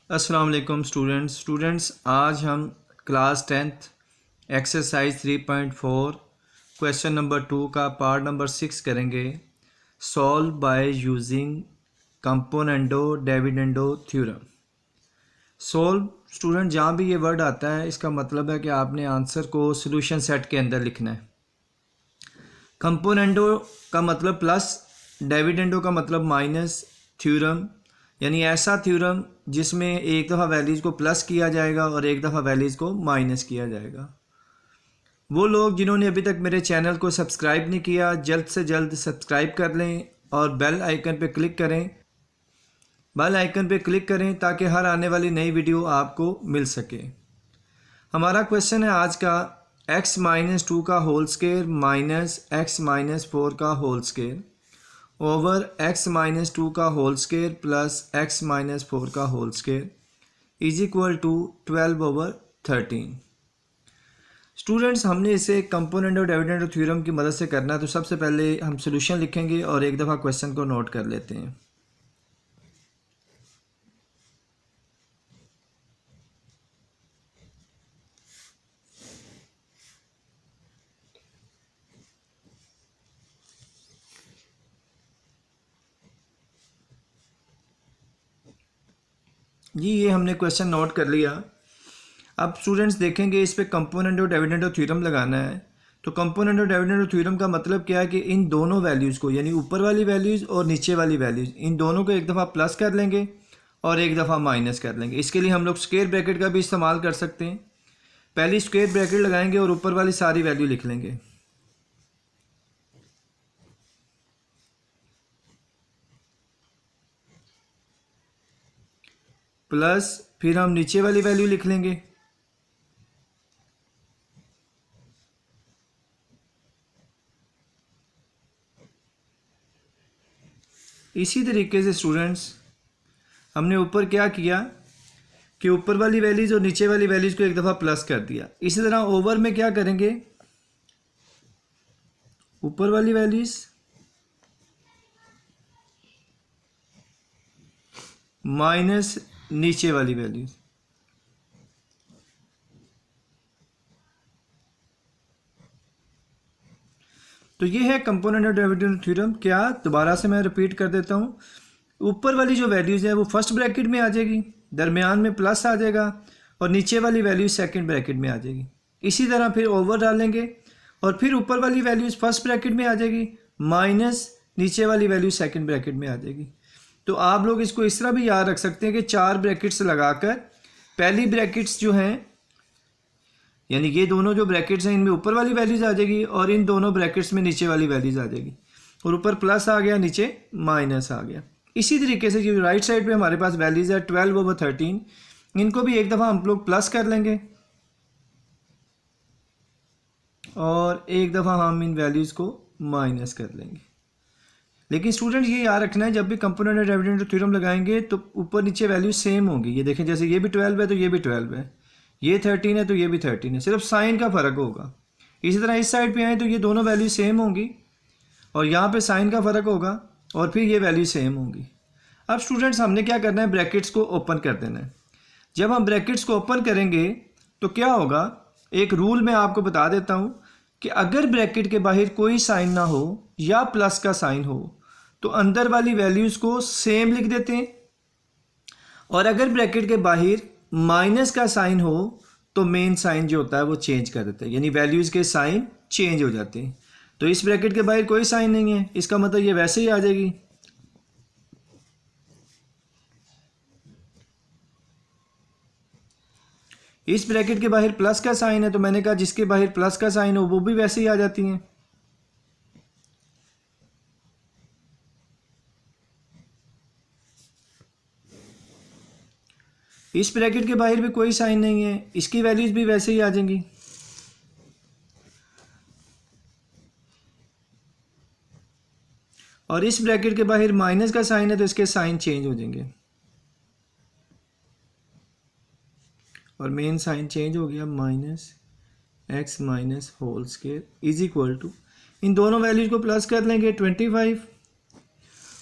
अस्सलाम वालेकुम स्टूडेंट्स आज हम class 10th exercise 3.4 question number 2 का पार्ट नंबर 6 करेंगे। Solve by using componendo dividendo theorem. Solve student जहाँ भी ये वर्ड आता है इसका मतलब है कि आपने आंसर को सॉल्यूशन सेट के अंदर लिखना है। कंपोनेंडो का मतलब प्लस, डिविडेंडो का मतलब माइनस, थ्योरम यानी ऐसा थ्योरम जिसमें एक दफ़ा वैल्यूज़ को प्लस किया जाएगा और एक दफ़ा वैल्यूज़ को माइनस किया जाएगा। वो लोग जिन्होंने अभी तक मेरे चैनल को सब्सक्राइब नहीं किया जल्द से जल्द सब्सक्राइब कर लें और बेल आइकन पे क्लिक करें। बेल आइकन पे क्लिक करें ताकि हर आने वाली नई वीडियो आपको मिल सके। हमारा क्वेश्चन है आज का x-2 का होल स्क्वायर माइनस x-4 का होल स्क्वायर ओवर x-2 का होल स्क्वायर प्लस x-4 का whole square is equal to 12/13। Students हमने इसे कंपोनेंट और डिविडेंड थ्योरम की मदद से करना है, तो सबसे पहले हम सॉल्यूशन लिखेंगे और एक दफ़ा क्वेश्चन को नोट कर लेते हैं। जी ये हमने क्वेश्चन नोट कर लिया। अब स्टूडेंट्स देखेंगे इस पे कंपोनेंट और डिविडेंड और थ्योरम लगाना है। तो कंपोनेंट और डिविडेंड और थ्योरम का मतलब क्या है कि इन दोनों वैल्यूज़ को यानी ऊपर वाली वैल्यूज़ और नीचे वाली वैल्यूज़ इन दोनों को एक दफ़ा प्लस कर लेंगे और एक दफ़ा माइनस कर लेंगे। इसके लिए हम लोग स्क्वायर ब्रैकेट का भी इस्तेमाल कर सकते हैं। पहली स्क्वायर ब्रैकेट लगाएंगे और ऊपर वाली सारी वैल्यू लिख लेंगे। प्लस फिर हम नीचे वाली वैल्यू लिख लेंगे। इसी तरीके से स्टूडेंट्स हमने ऊपर क्या किया कि ऊपर वाली वैल्यूज़ और नीचे वाली वैल्यूज़ को एक दफ़ा प्लस कर दिया। इसी तरह ओवर में क्या करेंगे, ऊपर वाली वैल्यूज़ माइनस नीचे वाली वैल्यूज़। तो ये है कंपोनेंट और डिविडेंड थ्योरम। क्या दोबारा से मैं रिपीट कर देता हूँ, ऊपर वाली जो वैल्यूज़ है वो फर्स्ट ब्रैकेट में आ जाएगी, दरमियान में प्लस आ जाएगा और नीचे वाली वैल्यूज सेकंड ब्रैकेट में आ जाएगी। इसी तरह फिर ओवर डालेंगे और फिर ऊपर वाली वैल्यूज फर्स्ट ब्रैकेट में आ जाएगी माइनस नीचे वाली वैल्यू सेकंड ब्रैकेट में आ जाएगी। तो आप लोग इसको इस तरह भी याद रख सकते हैं कि 4 ब्रैकेट्स लगाकर पहली ब्रैकेट्स जो हैं यानी ये दोनों जो ब्रैकेट्स हैं इनमें ऊपर वाली वैल्यूज आ जाएगी और इन दोनों ब्रैकेट्स में नीचे वाली वैल्यूज आ जाएगी और ऊपर प्लस आ गया नीचे माइनस आ गया। इसी तरीके से जो राइट साइड पे हमारे पास वैल्यूज है 12/13, इनको भी एक दफ़ा हम लोग प्लस कर लेंगे और एक दफ़ा हम इन वैल्यूज़ को माइनस कर लेंगे। लेकिन स्टूडेंट ये याद रखना है जब भी कंपोनेंट और डिविडेंड थ्योरम लगाएंगे तो ऊपर नीचे वैल्यू सेम होंगी। ये देखें जैसे ये भी 12 है तो ये भी 12 है, ये 13 है तो ये भी 13 है, सिर्फ साइन का फ़र्क होगा। इसी तरह इस साइड पे आए तो ये दोनों वैल्यू सेम होंगी और यहाँ पे साइन का फ़र्क होगा और फिर ये वैल्यू सेम होंगी। अब स्टूडेंट्स हमने क्या करना है, ब्रैकेट्स को ओपन कर देना है। जब हम ब्रैकेट्स को ओपन करेंगे तो क्या होगा, एक रूल मैं आपको बता देता हूँ कि अगर ब्रैकेट के बाहर कोई साइन ना हो या प्लस का साइन हो तो अंदर वाली वैल्यूज़ को सेम लिख देते हैं और अगर ब्रैकेट के बाहर माइनस का साइन हो तो मेन साइन जो होता है वो चेंज कर देते हैं, यानी वैल्यूज़ के साइन चेंज हो जाते हैं। तो इस ब्रैकेट के बाहर कोई साइन नहीं है, इसका मतलब ये वैसे ही आ जाएगी। इस ब्रैकेट के बाहर प्लस का साइन है तो मैंने कहा जिसके बाहर प्लस का साइन हो वो भी वैसे ही आ जाती हैं। इस ब्रैकेट के बाहर भी कोई साइन नहीं है, इसकी वैल्यूज भी वैसे ही आ जाएंगी। और इस ब्रैकेट के बाहर माइनस का साइन है तो इसके साइन चेंज हो जाएंगे और मेन साइन चेंज हो गया, minus x minus whole square is equal to, इन दोनों वैल्यूज को प्लस कर लेंगे 25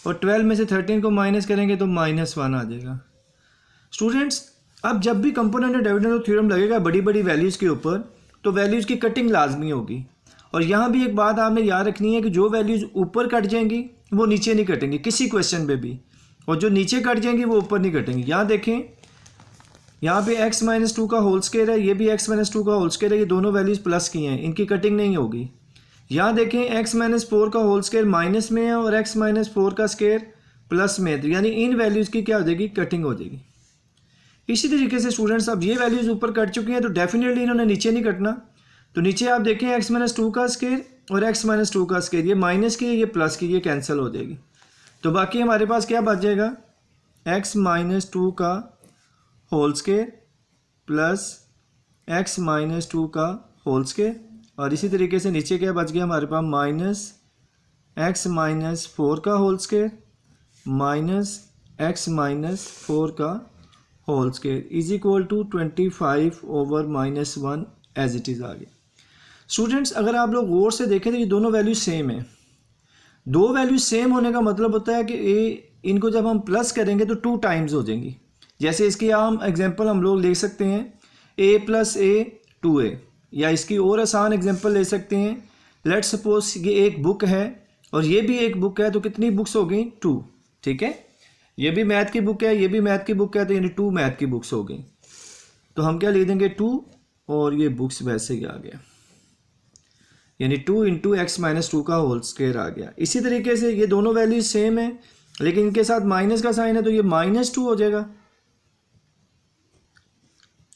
और 12 में से 13 को माइनस करेंगे तो -1 आ जाएगा। स्टूडेंट्स अब जब भी कंपोनेंट डिविडेंड थ्योरम लगेगा बड़ी बड़ी वैल्यूज़ के ऊपर, तो वैल्यूज़ की कटिंग लाजमी होगी। और यहाँ भी एक बात आपने याद रखनी है कि जो वैल्यूज़ ऊपर कट जाएंगी वो नीचे नहीं कटेंगी किसी क्वेश्चन पे भी, और जो नीचे कट जाएंगी वो ऊपर नहीं कटेंगी। यहाँ देखें, यहाँ पे x माइनस टू का होल स्क्वायर है, ये भी x माइनस टू का होल स्क्वायर है, ये दोनों वैल्यूज़ प्लस की हैं, इनकी कटिंग नहीं होगी। यहाँ देखें x माइनस फोर का होल स्क्वायर माइनस में है और x माइनस फोर का स्क्वायर प्लस में है, तो यानी इन वैल्यूज़ की क्या हो जाएगी, कटिंग हो जाएगी। इसी तरीके से स्टूडेंट्स अब ये वैल्यूज़ ऊपर कट चुकी हैं तो डेफिनेटली इन्होंने नीचे नहीं कटना। तो नीचे आप देखें x माइनस टू का स्क्वायर और x माइनस टू का स्क्वायर, ये माइनस की ये प्लस की, ये कैंसिल हो जाएगी। तो बाकी हमारे पास क्या बच जाएगा, x माइनस टू का whole square plus x minus two का होल स्क्वायर, और इसी तरीके से नीचे क्या बच गया हमारे पास, माइनस x माइनस फोर का whole square minus x minus four का whole square is equal to 25 over minus one as it is आ गया। स्टूडेंट्स अगर आप लोग गौर से देखें तो ये दोनों वैल्यू सेम है। दो वैल्यू सेम होने का मतलब होता है कि इनको जब हम प्लस करेंगे तो 2 टाइम्स हो जाएंगी। जैसे इसकी आम एग्जांपल हम लोग ले सकते हैं a प्लस a 2a, या इसकी और आसान एग्जांपल ले सकते हैं, लेट्स सपोज ये एक बुक है और ये भी एक बुक है, तो कितनी बुक्स हो गई, 2। ठीक है, ये भी मैथ की बुक है, ये भी मैथ की बुक है, तो यानी 2 मैथ की बुक्स हो गई। तो हम क्या लिख देंगे, 2 और ये बुक्स वैसे ही आ गया, यानी 2 इंटू एक्स माइनस टू का होल स्क्वायर आ गया। इसी तरीके से ये दोनों वैल्यूज सेम है लेकिन इनके साथ माइनस का साइन है, तो ये -2 हो जाएगा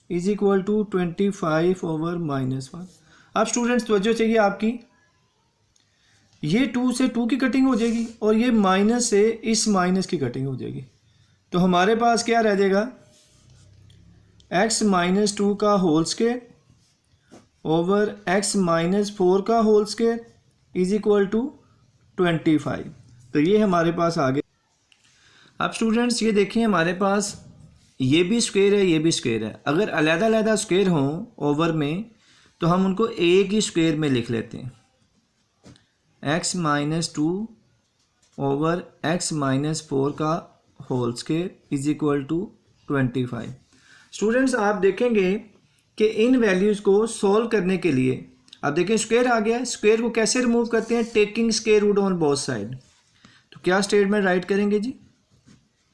इज इक्वल टू 25 ओवर -1। अब स्टूडेंट्स तवज्जो चाहिए आपकी, ये 2 से 2 की कटिंग हो जाएगी और ये माइनस से इस माइनस की कटिंग हो जाएगी। तो हमारे पास क्या रह जाएगा, x माइनस टू का whole square over x minus four का whole square is equal to 25। तो ये हमारे पास आ गया। अब स्टूडेंट्स ये देखिए हमारे पास ये भी स्क्वायर है, ये भी स्क्वायर है। अगर अलग-अलग स्क्वायर हों ओवर में तो हम उनको एक ही स्क्वायर में लिख लेते हैं, x minus two over x minus four का whole square is equal to 25। Students आप देखेंगे कि इन वैल्यूज़ को सॉल्व करने के लिए, आप देखें स्क्वायर आ गया, स्क्वायर को कैसे रिमूव करते हैं, taking square root on both side. तो क्या स्टेटमेंट राइट करेंगे जी,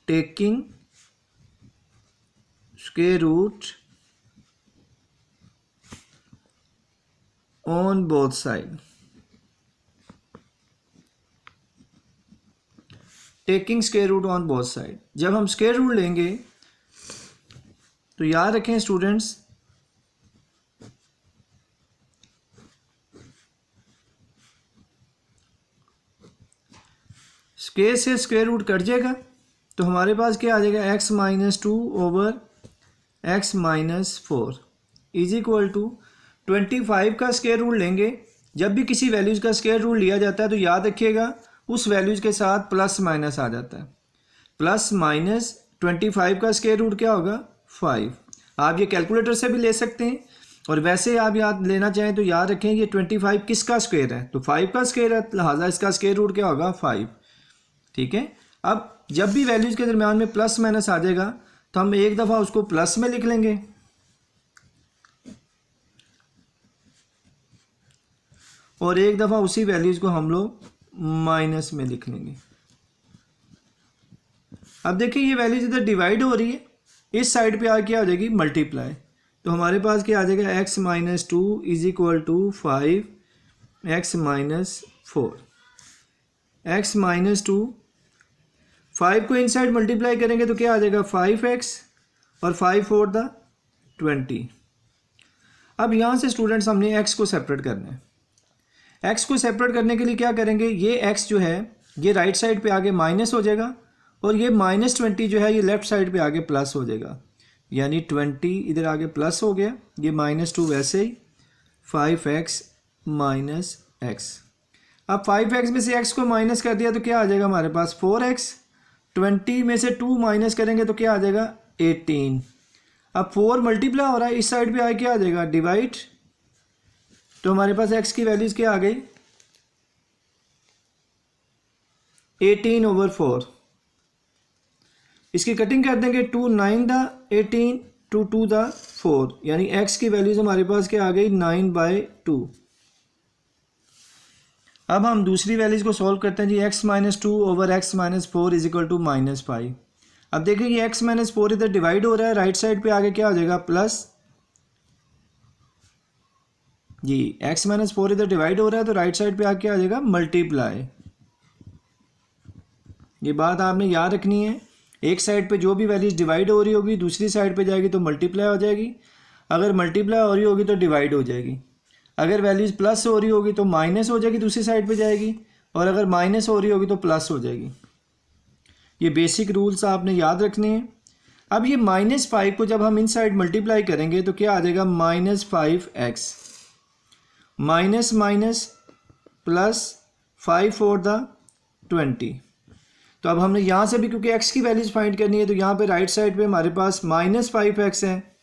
taking square root on both side, taking square root on both side. जब हम स्क्वायर रूट लेंगे तो याद रखें स्टूडेंट्स, स्क्वायर से स्क्वायर रूट कट जाएगा तो हमारे पास क्या आ जाएगा, x minus two over x minus four is equal to 25 का स्क्वायर रूट लेंगे। जब भी किसी वैल्यूज़ का स्क्वायर रूट लिया जाता है तो याद रखिएगा उस वैल्यूज़ के साथ प्लस माइनस आ जाता है। प्लस माइनस 25 का स्क्वायर रूट क्या होगा, 5। आप ये कैलकुलेटर से भी ले सकते हैं, और वैसे आप याद लेना चाहें तो याद रखें ये 25 किसका स्क्वायर है, तो 5 का स्क्वायर है, लिहाजा इसका स्क्वायर रूट क्या होगा, 5। ठीक है, अब जब भी वैल्यूज़ के दरमियान में प्लस माइनस आ जाएगा तो हम एक दफ़ा उसको प्लस में लिख लेंगे और एक दफ़ा उसी वैल्यूज़ को हम लोग माइनस में लिख लेंगे। अब देखिए ये वैल्यूज इधर डिवाइड हो रही है, इस साइड पे आ क्या हो जाएगी, मल्टीप्लाई। तो हमारे पास क्या आ जाएगा, x minus two is equal to 5x minus four. X minus two, 5 को इनसाइड मल्टीप्लाई करेंगे तो क्या आ जाएगा, 5x और 5 फोर द 20। अब यहाँ से स्टूडेंट्स हमने x को सेपरेट करना है। x को सेपरेट करने के लिए क्या करेंगे, ये x जो है ये राइट साइड पे आगे माइनस हो जाएगा और ये -20 जो है ये लेफ्ट साइड पे आगे प्लस हो जाएगा, यानी 20 इधर आगे प्लस हो गया, ये -2 वैसे ही 5x माइनस x। अब 5x में से x को माइनस कर दिया तो क्या आ जाएगा हमारे पास 4x, 20 में से 2 माइनस करेंगे तो क्या आ जाएगा 18। अब 4 मल्टीप्लाई हो रहा है, इस साइड पे आए क्या आ जाएगा डिवाइड, तो हमारे पास x की वैल्यूज क्या आ गई 18/4। इसकी कटिंग कर देंगे 2 9 द 18 टू 2 द 4, यानी x की वैल्यूज हमारे पास क्या आ गई 9/2। अब हम दूसरी वैल्यूज को सॉल्व करते हैं जी। x - 2 over x - 4 is equal to -5। अब देखिए ये x - 4 इधर डिवाइड हो रहा है, राइट साइड पे आगे क्या हो जाएगा प्लस जी। x - 4 इधर डिवाइड हो रहा है तो राइट साइड पे आगे क्या आ जाएगा मल्टीप्लाई। ये बात आपने याद रखनी है, एक साइड पे जो भी वैल्यूज डिवाइड हो रही होगी दूसरी साइड पे जाएगी तो मल्टीप्लाई हो जाएगी, अगर मल्टीप्लाई हो रही होगी तो डिवाइड हो जाएगी, अगर वैल्यूज प्लस हो रही होगी तो माइनस हो जाएगी दूसरी साइड पे जाएगी, और अगर माइनस हो रही होगी तो प्लस हो जाएगी। ये बेसिक रूल्स आपने याद रखने हैं। अब ये -5 को जब हम इन साइड मल्टीप्लाई करेंगे तो क्या आ जाएगा -5x minus minus plus 5 4 the 20। तो अब हमने यहाँ से भी क्योंकि x की वैल्यूज फाइंड करनी है तो यहाँ पे राइट साइड पे हमारे पास -5x है,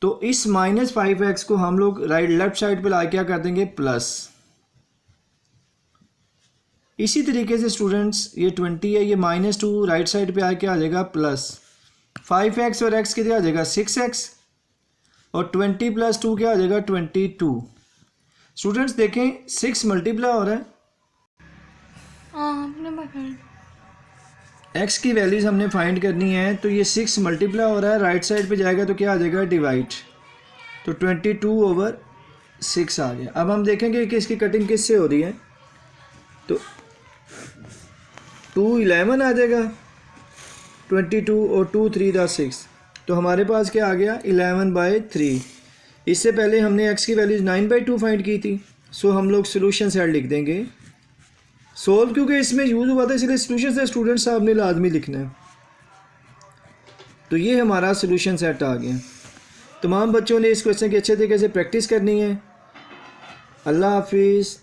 तो इस -5x को हम लोग राइट लेफ्ट साइड पे ला क्या कर देंगे प्लस। इसी तरीके से स्टूडेंट्स ये 20 है, ये -2 राइट साइड पे आके आ जाएगा प्लस 5x और x कितना आ जाएगा 6x, और 20 + 2 क्या आ जाएगा 22। स्टूडेंट्स देखें 6 मल्टीप्लाई हो रहा है, x की वैल्यूज हमने फाइंड करनी है तो ये 6 मल्टीप्लाई हो रहा है, राइट साइड पे जाएगा तो क्या आ जाएगा डिवाइड, तो 22/6 आ गया। अब हम देखेंगे कि इसकी कटिंग किससे हो रही है, तो 2 11 आ जाएगा 22 और 2 3 द 6, तो हमारे पास क्या आ गया 11/3। इससे पहले हमने x की वैल्यूज 9/2 फाइंड की थी, सो हम लोग सोल्यूशन सेट लिख देंगे। सोल्व क्योंकि इसमें यूज़ हुआ था इसलिए सोल्यूशन से स्टूडेंट्स साहब ने लाजमी लिखना है। तो ये हमारा सोल्यूशन सेट आ गया। तमाम बच्चों ने इस क्वेश्चन की अच्छे तरीके से प्रैक्टिस करनी है। अल्लाह हाफिज़।